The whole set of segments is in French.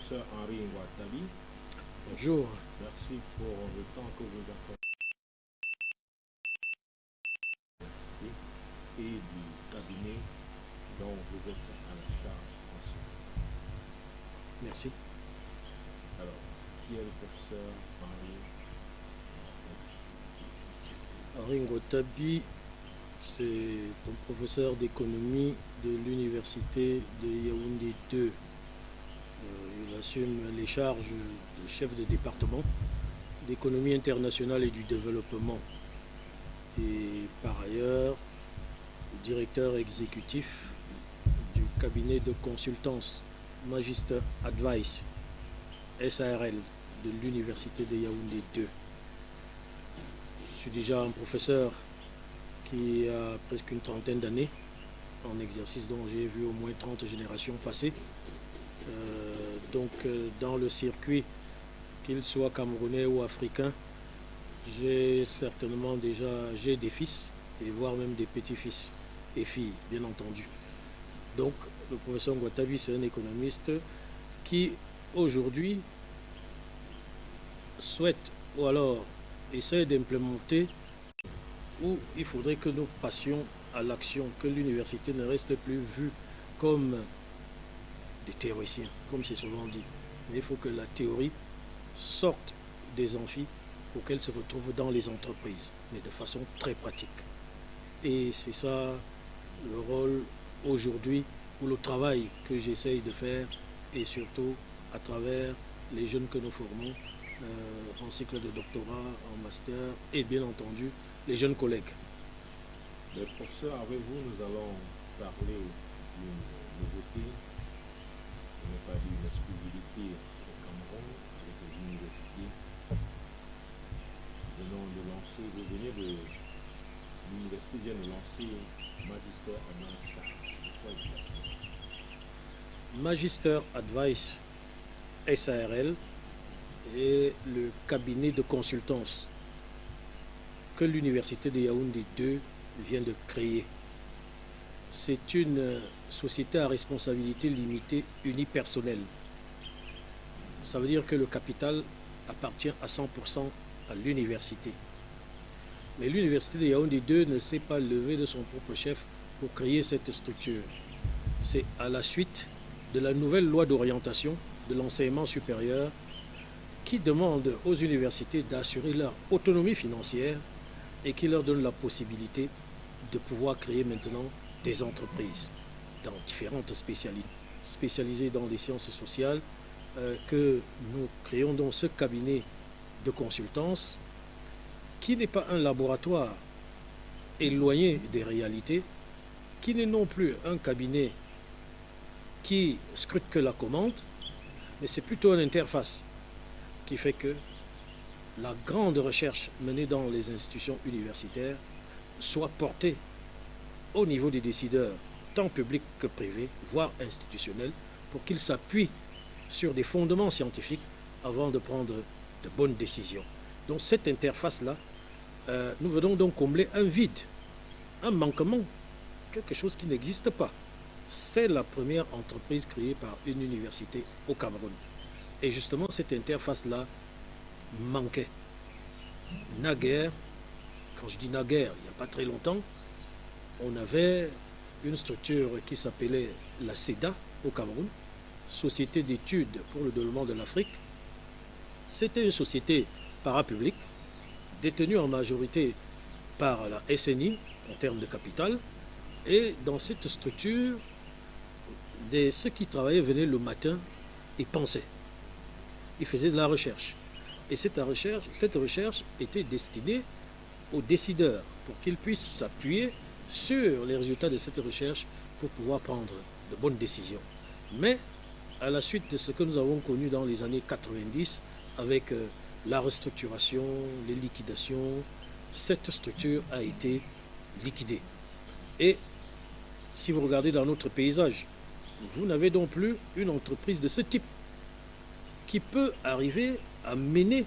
professeur Henri Ngouatabi. Bonjour. Merci pour le temps que vous accordez et du cabinet dont vous êtes à la charge en ce moment. Merci. Alors, qui est le professeur Henri? Henri Ngouatabi, c'est un professeur d'économie de l'université de Yaoundé 2. Il assume les charges de chef de département d'économie internationale et du développement. Et par ailleurs, directeur exécutif du cabinet de consultance Magister Advice SARL de l'université de Yaoundé 2. Je suis déjà un professeur qui a presque une trentaine d'années en exercice, dont j'ai vu au moins 30 générations passer. Donc dans le circuit, qu'il soit camerounais ou africain, j'ai certainement déjà des fils, et voire même des petits-fils et filles, bien entendu. Donc le professeur Ngouatabi, c'est un économiste qui aujourd'hui souhaite ou alors essaie d'implémenter où il faudrait que nous passions à l'action, que l'université ne reste plus vue comme des théoriciens, comme c'est souvent dit. Mais il faut que la théorie sorte des amphis pour qu'elle se retrouve dans les entreprises, mais de façon très pratique. Et c'est ça le rôle aujourd'hui, ou le travail que j'essaye de faire, et surtout à travers les jeunes que nous formons en cycle de doctorat, en master, et bien entendu les jeunes collègues. Le professeur, avec vous, nous allons parler d'une nouveauté, je n'ai pas dit une exclusivité au Cameroun, avec les universités. L'université vient de lancer Magister Advice. C'est quoi exactement? Magister Advice SARL est le cabinet de consultance que l'université de Yaoundé 2 vient de créer. C'est une société à responsabilité limitée unipersonnelle. Ça veut dire que le capital appartient à 100% à l'université. Mais l'université de Yaoundé 2 ne s'est pas levée de son propre chef pour créer cette structure. C'est à la suite de la nouvelle loi d'orientation de l'enseignement supérieur qui demande aux universités d'assurer leur autonomie financière et qui leur donne la possibilité de pouvoir créer maintenant des entreprises dans différentes spécialités, spécialisées dans les sciences sociales, que nous créons donc ce cabinet de consultance qui n'est pas un laboratoire éloigné des réalités, qui n'est non plus un cabinet qui scrute que la commande, mais c'est plutôt une interface qui fait que la grande recherche menée dans les institutions universitaires soit portée au niveau des décideurs, tant publics que privés, voire institutionnels, pour qu'ils s'appuient sur des fondements scientifiques avant de prendre de bonnes décisions. Donc cette interface-là, nous venons donc combler un vide, un manquement, quelque chose qui n'existe pas. C'est la première entreprise créée par une université au Cameroun. Et justement, cette interface-là manquait. Naguère, quand je dis naguère, il n'y a pas très longtemps, on avait une structure qui s'appelait la SEDA au Cameroun, Société d'études pour le développement de l'Afrique. C'était une société parapublique, détenue en majorité par la SNI en termes de capital. Et dans cette structure, ceux qui travaillaient venaient le matin et pensaient. Ils faisaient de la recherche. Et cette recherche était destinée aux décideurs pour qu'ils puissent s'appuyer sur les résultats de cette recherche pour pouvoir prendre de bonnes décisions. Mais à la suite de ce que nous avons connu dans les années 90, avec la restructuration, les liquidations, cette structure a été liquidée. Et si vous regardez dans notre paysage, vous n'avez donc plus une entreprise de ce type qui peut arriver à mener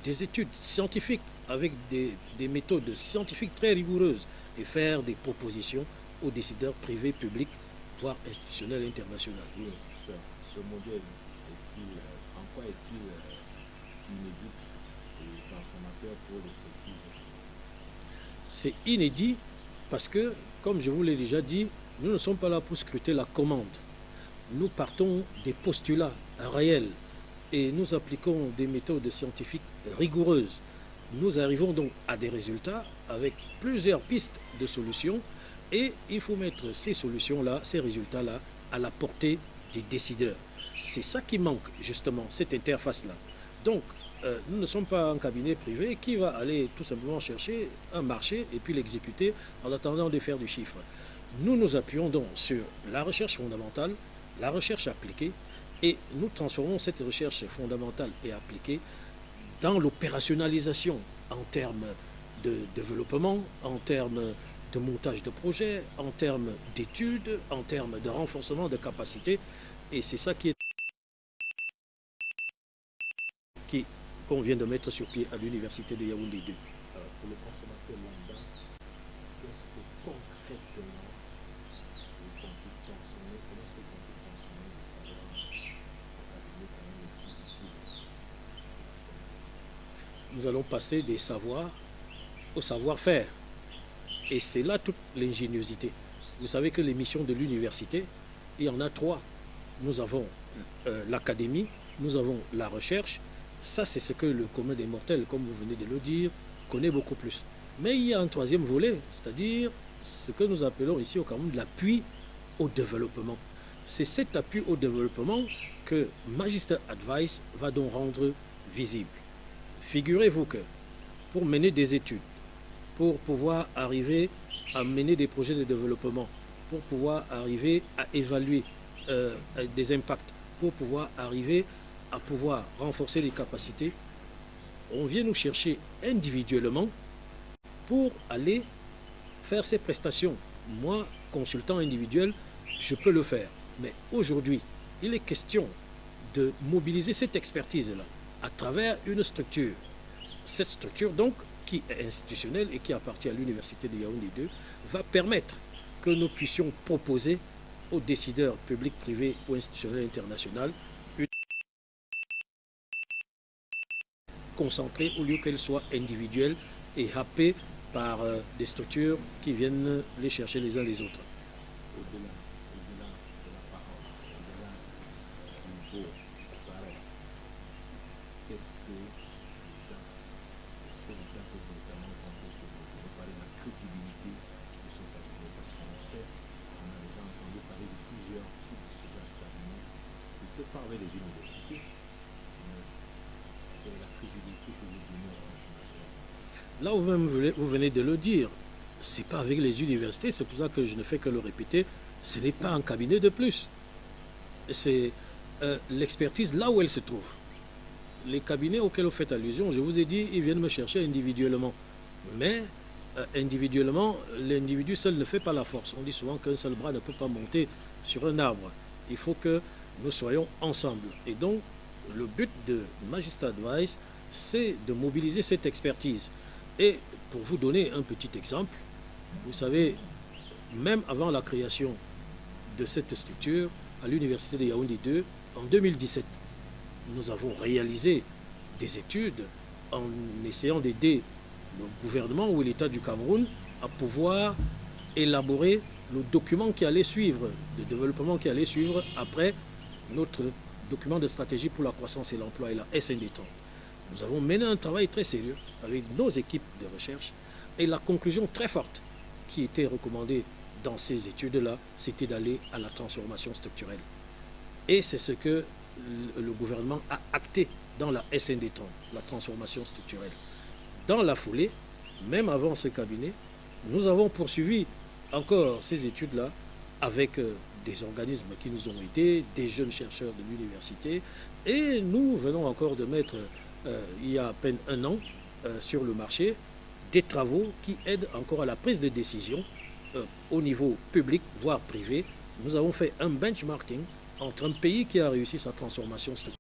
des études scientifiques avec des méthodes scientifiques très rigoureuses et faire des propositions aux décideurs privés, publics, voire institutionnels, internationaux. Oui, ce ce modèle est-il, en quoi est-il inédit et transformateur pour l'expertise? C'est inédit parce que, comme je vous l'ai déjà dit, nous ne sommes pas là pour scruter la commande. Nous partons des postulats réels et nous appliquons des méthodes scientifiques rigoureuses. Nous arrivons donc à des résultats avec plusieurs pistes de solutions et il faut mettre ces solutions-là, ces résultats-là, à la portée des décideurs. C'est ça qui manque justement, cette interface-là. Donc, nous ne sommes pas un cabinet privé qui va aller tout simplement chercher un marché et puis l'exécuter en attendant de faire du chiffre. Nous nous appuyons donc sur la recherche fondamentale, la recherche appliquée, et nous transformons cette recherche fondamentale et appliquée dans l'opérationnalisation en termes de développement, en termes de montage de projets, en termes d'études, en termes de renforcement de capacités. Et c'est ça qu'on vient de mettre sur pied à l'université de Yaoundé 2. Alors, pour le consommateur lambda, qu'est-ce que concrètement vous comptez consommer? Comment est-ce que vous comptez consommer des savoirs académiques quand même utiles? Nous allons passer des savoirs au savoir-faire. Et c'est là toute l'ingéniosité. Vous savez que les missions de l'université, il y en a trois. Nous avons l'académie, nous avons la recherche. Ça, c'est ce que le commun des mortels, comme vous venez de le dire, connaît beaucoup plus. Mais il y a un troisième volet, c'est-à-dire ce que nous appelons ici au Cameroun l'appui au développement. C'est cet appui au développement que Magister Advice va donc rendre visible. Figurez-vous que pour mener des études, pour pouvoir arriver à mener des projets de développement, pour pouvoir arriver à évaluer des impacts, pour pouvoir arriver à pouvoir renforcer les capacités, on vient nous chercher individuellement pour aller faire ces prestations. Moi, consultant individuel, je peux le faire. Mais aujourd'hui, il est question de mobiliser cette expertise-là à travers une structure. Cette structure, donc, qui est institutionnelle et qui appartient à l'université de Yaoundé 2, va permettre que nous puissions proposer aux décideurs publics, privés ou institutionnels internationaux concentrée au lieu qu'elle soit individuelle et happée par des structures qui viennent les chercher les uns les autres. Au-delà de la parole, au-delà du beau parole, qu'est-ce que vous tentez notamment compter sur vous? Je veux parler de la crédibilité de ce cabinet, parce qu'on sait, on a déjà entendu parler de plusieurs types de ce genre de cabinet. On peut parler des universités, mais quelle est la crédibilité que vous donnez aux consommateurs? Là où vous venez de le dire, c'est pas avec les universités, c'est pour ça que je ne fais que le répéter, ce n'est pas un cabinet de plus. C'est l'expertise là où elle se trouve. Les cabinets auxquels vous faites allusion, je vous ai dit, ils viennent me chercher individuellement. Mais individuellement, l'individu seul ne fait pas la force. On dit souvent qu'un seul bras ne peut pas monter sur un arbre. Il faut que nous soyons ensemble. Et donc, le but de Magister Advice, c'est de mobiliser cette expertise. Et pour vous donner un petit exemple, vous savez, même avant la création de cette structure, à l'université de Yaoundé 2, en 2017, nous avons réalisé des études en essayant d'aider le gouvernement ou l'État du Cameroun à pouvoir élaborer le document qui allait suivre, le développement qui allait suivre après notre document de stratégie pour la croissance et l'emploi et la SND30. Nous avons mené un travail très sérieux avec nos équipes de recherche et la conclusion très forte qui était recommandée dans ces études-là, c'était d'aller à la transformation structurelle. Et c'est ce que le gouvernement a acté dans la SND30, la transformation structurelle. Dans la foulée, même avant ce cabinet, nous avons poursuivi encore ces études-là avec des organismes qui nous ont aidés, des jeunes chercheurs de l'université, et nous venons encore de mettre, il y a à peine un an, sur le marché, des travaux qui aident encore à la prise de décision au niveau public, voire privé. Nous avons fait un benchmarking entre un pays qui a réussi sa transformation structurelle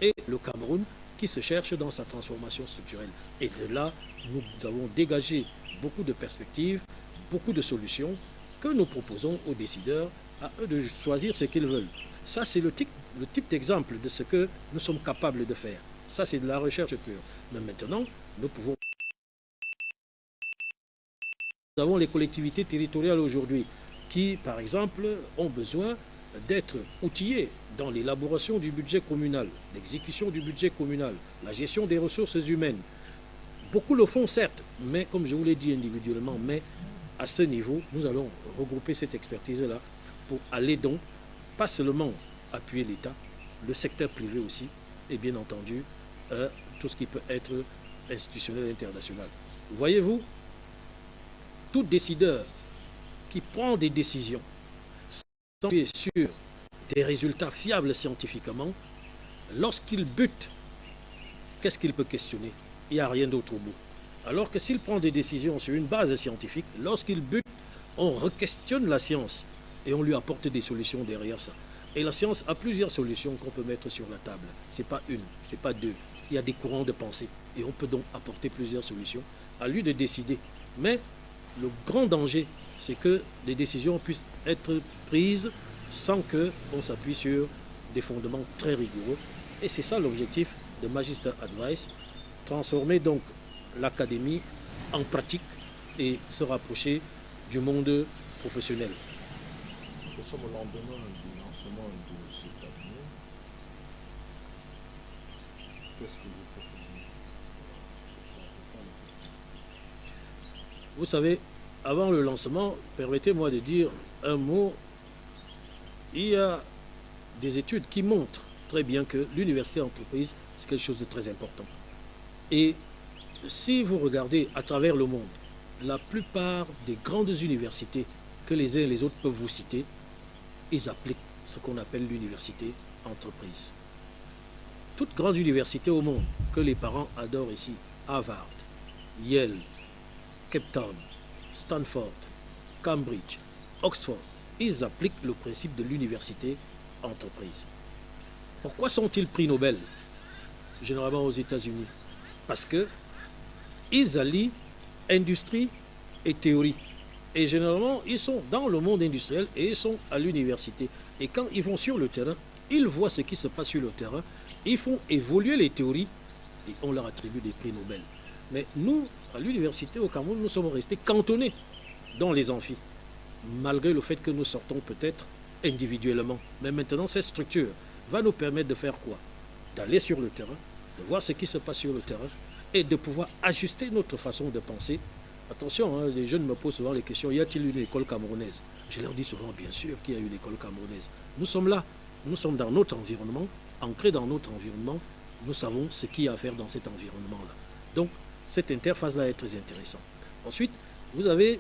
et le Cameroun qui se cherche dans sa transformation structurelle. Et de là, nous avons dégagé beaucoup de perspectives, beaucoup de solutions que nous proposons aux décideurs, à eux de choisir ce qu'ils veulent. Ça, c'est le type d'exemple de ce que nous sommes capables de faire. Ça, c'est de la recherche pure. Mais maintenant, nous pouvons... Nous avons les collectivités territoriales aujourd'hui qui, par exemple, ont besoin d'être outillées dans l'élaboration du budget communal, l'exécution du budget communal, la gestion des ressources humaines. Beaucoup le font, certes, mais comme je vous l'ai dit individuellement, mais à ce niveau, nous allons regrouper cette expertise-là pour aller donc, pas seulement appuyer l'État, le secteur privé aussi, et bien entendu, tout ce qui peut être institutionnel et international. Voyez-vous, tout décideur qui prend des décisions sans appuyer sur des résultats fiables scientifiquement, lorsqu'il bute, qu'est-ce qu'il peut questionner? Il n'y a rien d'autre au bout. Alors que s'il prend des décisions sur une base scientifique, lorsqu'il bute, on re-questionne la science et on lui apporte des solutions derrière ça. Et la science a plusieurs solutions qu'on peut mettre sur la table. Ce n'est pas une, ce n'est pas deux. Il y a des courants de pensée et on peut donc apporter plusieurs solutions. À lui de décider. Mais le grand danger, c'est que les décisions puissent être prises sans qu'on s'appuie sur des fondements très rigoureux. Et c'est ça l'objectif de Magister Advice, transformer donc l'académie en pratique et se rapprocher du monde professionnel. Nous sommes au lendemain du lancement de ce cabinet. Qu'est-ce que vous proposez? Vous savez, avant le lancement, permettez-moi de dire un mot. Il y a des études qui montrent très bien que l'université entreprise, c'est quelque chose de très important. Et si vous regardez à travers le monde, la plupart des grandes universités que les uns et les autres peuvent vous citer, ils appliquent ce qu'on appelle l'université entreprise. Toute grande université au monde que les parents adorent ici, Harvard, Yale, Cape Town, Stanford, Cambridge, Oxford, ils appliquent le principe de l'université entreprise. Pourquoi sont-ils prix Nobel, généralement aux États-Unis? Parce qu'ils allient industrie et théorie. Et généralement, ils sont dans le monde industriel et ils sont à l'université. Et quand ils vont sur le terrain, ils voient ce qui se passe sur le terrain, ils font évoluer les théories et on leur attribue des prix Nobel. Mais nous, à l'université au Cameroun, nous sommes restés cantonnés dans les amphis, malgré le fait que nous sortons peut-être individuellement. Mais maintenant, cette structure va nous permettre de faire quoi? D'aller sur le terrain, de voir ce qui se passe sur le terrain et de pouvoir ajuster notre façon de penser. Attention, hein, les jeunes me posent souvent les questions, y a-t-il une école camerounaise? Je leur dis souvent, bien sûr qu'il y a une école camerounaise. Nous sommes là, nous sommes dans notre environnement, ancrés dans notre environnement, nous savons ce qu'il y a à faire dans cet environnement-là. Donc, cette interface-là est très intéressante. Ensuite, vous avez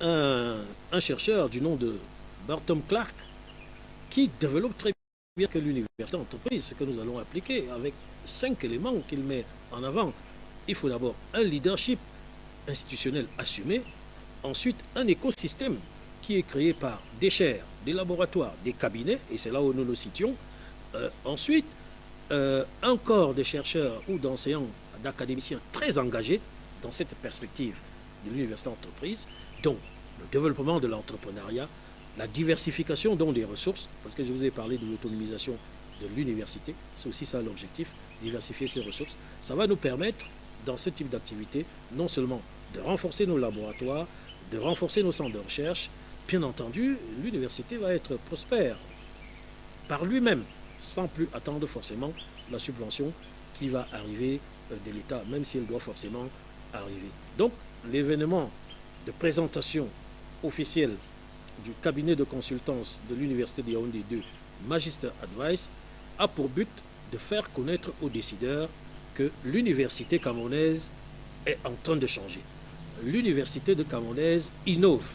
un chercheur du nom de Barton Clark qui développe très bien que l'université entreprise, ce que nous allons appliquer avec 5 éléments qu'il met en avant. Il faut d'abord un leadership institutionnel assumé, ensuite un écosystème qui est créé par des chaires, des laboratoires, des cabinets, et c'est là où nous nous situons. Ensuite, un corps de chercheurs ou d'enseignants, d'académiciens très engagés dans cette perspective de l'université entreprise, dont le développement de l'entrepreneuriat, la diversification donc des ressources, parce que je vous ai parlé de l'autonomisation de l'université, c'est aussi ça l'objectif, diversifier ses ressources. Ça va nous permettre, dans ce type d'activité, non seulement de renforcer nos laboratoires, de renforcer nos centres de recherche, bien entendu, l'université va être prospère par lui-même, sans plus attendre forcément la subvention qui va arriver de l'État, même si elle doit forcément arriver. Donc, l'événement de présentation officielle du cabinet de consultance de l'Université de Yaoundé 2, Magister Advice, a pour but de faire connaître aux décideurs que l'université camerounaise est en train de changer. L'université de camerounaise innove.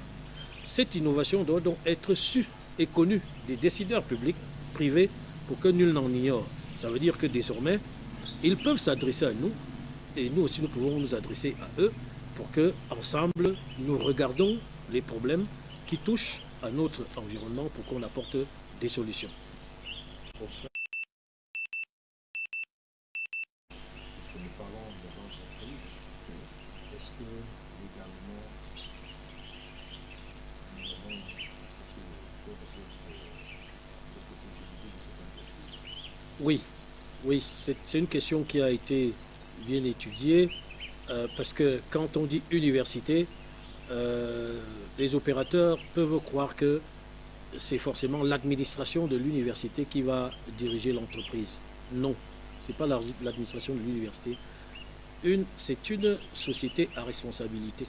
Cette innovation doit donc être sue et connue des décideurs publics, privés, pour que nul n'en ignore. Ça veut dire que désormais, ils peuvent s'adresser à nous, et nous aussi nous pouvons nous adresser à eux, pour que ensemble nous regardons les problèmes qui touchent à notre environnement pour qu'on apporte des solutions. Pour ça, puisque nous parlons de l'entreprise, est-ce que légalement nous avons ce qu'il faut de l'effectivité de ce point de vue? Oui, oui, c'est une question qui a été bien étudiée parce que quand on dit université, les opérateurs peuvent croire que c'est forcément l'administration de l'université qui va diriger l'entreprise. Non, ce n'est pas l'administration de l'université. C'est une société à responsabilité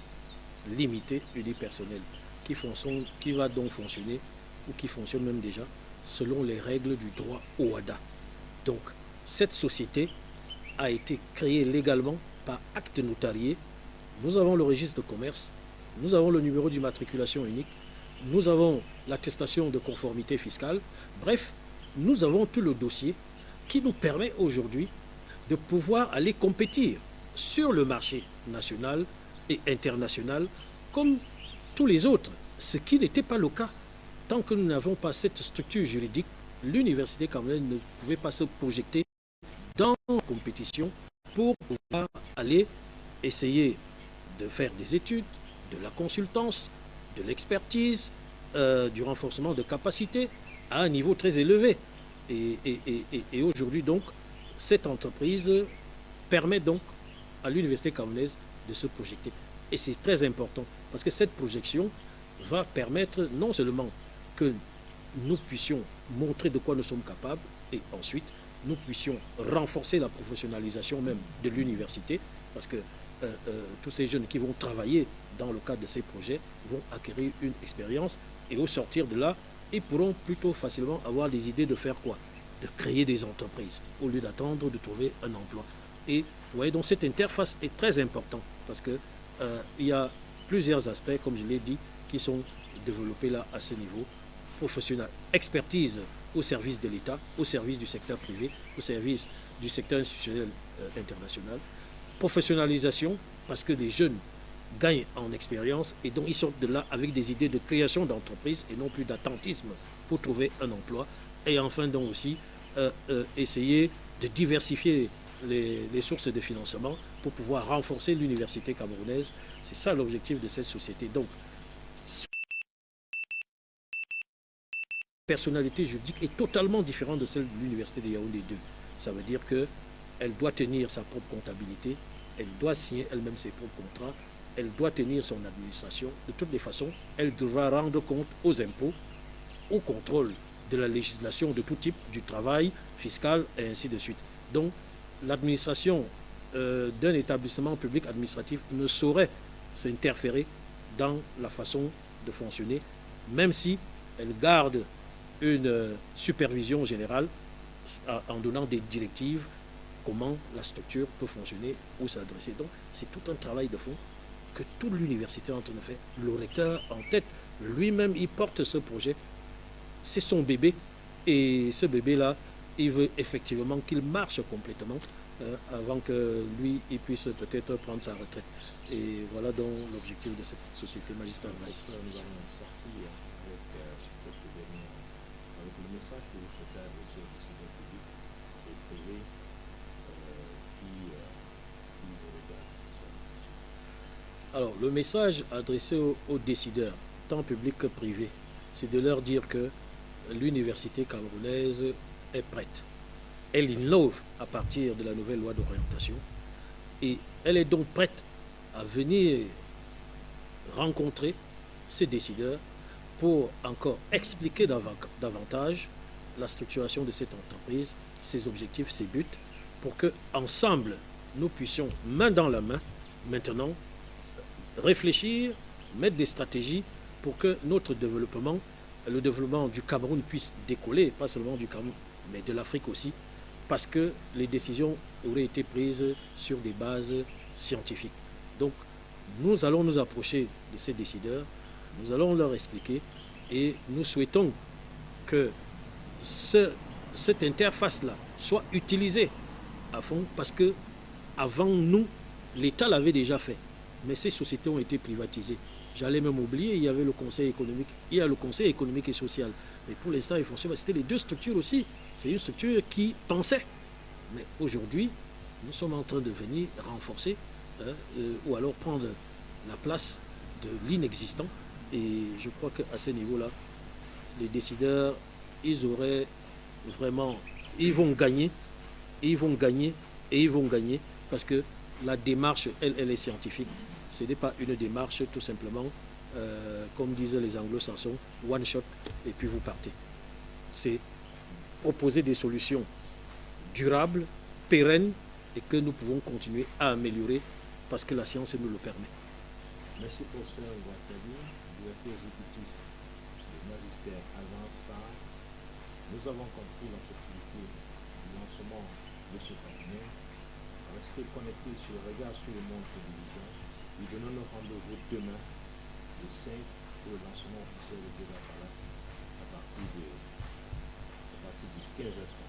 limitée, unipersonnelle, qui va donc fonctionner, ou qui fonctionne même déjà, selon les règles du droit OHADA. Donc, cette société a été créée légalement par acte notarié. Nous avons le registre de commerce, nous avons le numéro d'immatriculation unique, nous avons l'attestation de conformité fiscale. Bref, nous avons tout le dossier qui nous permet aujourd'hui de pouvoir aller compétir sur le marché national et international comme tous les autres, ce qui n'était pas le cas. Tant que nous n'avons pas cette structure juridique, l'université camerounaise ne pouvait pas se projeter dans la compétition pour pouvoir aller essayer de faire des études, de la consultance, de l'expertise, du renforcement de capacités à un niveau très élevé. Et aujourd'hui, donc, cette entreprise permet donc à l'université camerounaise de se projeter. Et c'est très important parce que cette projection va permettre non seulement que nous puissions montrer de quoi nous sommes capables et ensuite nous puissions renforcer la professionnalisation même de l'université parce que tous ces jeunes qui vont travailler dans le cadre de ces projets vont acquérir une expérience et au sortir de là, ils pourront plutôt facilement avoir des idées de faire quoi? De créer des entreprises au lieu d'attendre de trouver un emploi. Et vous voyez, donc cette interface est très importante parce que il y a plusieurs aspects, comme je l'ai dit, qui sont développés là à ce niveau professionnel. Expertise au service de l'État, au service du secteur privé, au service du secteur institutionnel international. Professionnalisation, parce que les jeunes gagnent en expérience et donc ils sortent de là avec des idées de création d'entreprise et non plus d'attentisme pour trouver un emploi. Et enfin donc aussi essayer de diversifier les sources de financement pour pouvoir renforcer l'université camerounaise. C'est ça l'objectif de cette société. Donc, la personnalité juridique est totalement différente de celle de l'université de Yaoundé 2. Ça veut dire qu'elle doit tenir sa propre comptabilité, elle doit signer elle-même ses propres contrats, elle doit tenir son administration. De toutes les façons, elle devra rendre compte aux impôts, au contrôle de la législation de tout type, du travail fiscal et ainsi de suite. Donc, l'administration d'un établissement public administratif ne saurait s'interférer dans la façon de fonctionner, même si elle garde une supervision générale en donnant des directives comment la structure peut fonctionner ou s'adresser. Donc, c'est tout un travail de fond que toute l'université est en train de faire. Le recteur en tête, lui-même, il porte ce projet. C'est son bébé. Et ce bébé-là, il veut effectivement qu'il marche complètement avant que lui, il puisse peut-être prendre sa retraite. Et voilà donc l'objectif de cette société magistrale. Nous allons sortir avec cette dernière, avec le message que vous souhaitez adresser aux décideurs publics et privés qui vous regardent ce soir. Alors, le message adressé aux décideurs, tant publics que privés, c'est de leur dire que l'université camerounaise est prête. Elle innove à partir de la nouvelle loi d'orientation et elle est donc prête à venir rencontrer ces décideurs pour encore expliquer davantage la structuration de cette entreprise, ses objectifs, ses buts, pour que ensemble nous puissions, main dans la main, maintenant, réfléchir, mettre des stratégies pour que notre développement, le développement du Cameroun puisse décoller, pas seulement du Cameroun, mais de l'Afrique aussi, parce que les décisions auraient été prises sur des bases scientifiques. Donc, nous allons nous approcher de ces décideurs, nous allons leur expliquer et nous souhaitons que cette interface-là soit utilisée à fond parce que avant nous, l'État l'avait déjà fait, mais ces sociétés ont été privatisées. J'allais même oublier, il y avait le Conseil économique, il y a le Conseil économique et social. Mais pour l'instant, il fonctionne. C'était les deux structures aussi. C'est une structure qui pensait. Mais aujourd'hui, nous sommes en train de venir renforcer ou alors prendre la place de l'inexistant. Et je crois qu'à ce niveau-là, les décideurs, ils auraient vraiment, ils vont gagner, ils vont gagner et ils vont gagner parce que la démarche, elle est scientifique. Ce n'est pas une démarche tout simplement, comme disent les anglo-saxons, one shot et puis vous partez. C'est proposer des solutions durables, pérennes et que nous pouvons continuer à améliorer parce que la science nous le permet. Merci professeur Ouattali, directeur exécutif du magistère Alliance. Nous avons compris l'objectivité du lancement de ce cabinet. Restez connectés sur le regard sur le monde télévision. Nous donnons nos rendez-vous demain, le 5, pour le lancement officiel de la Palace à partir de 15h30.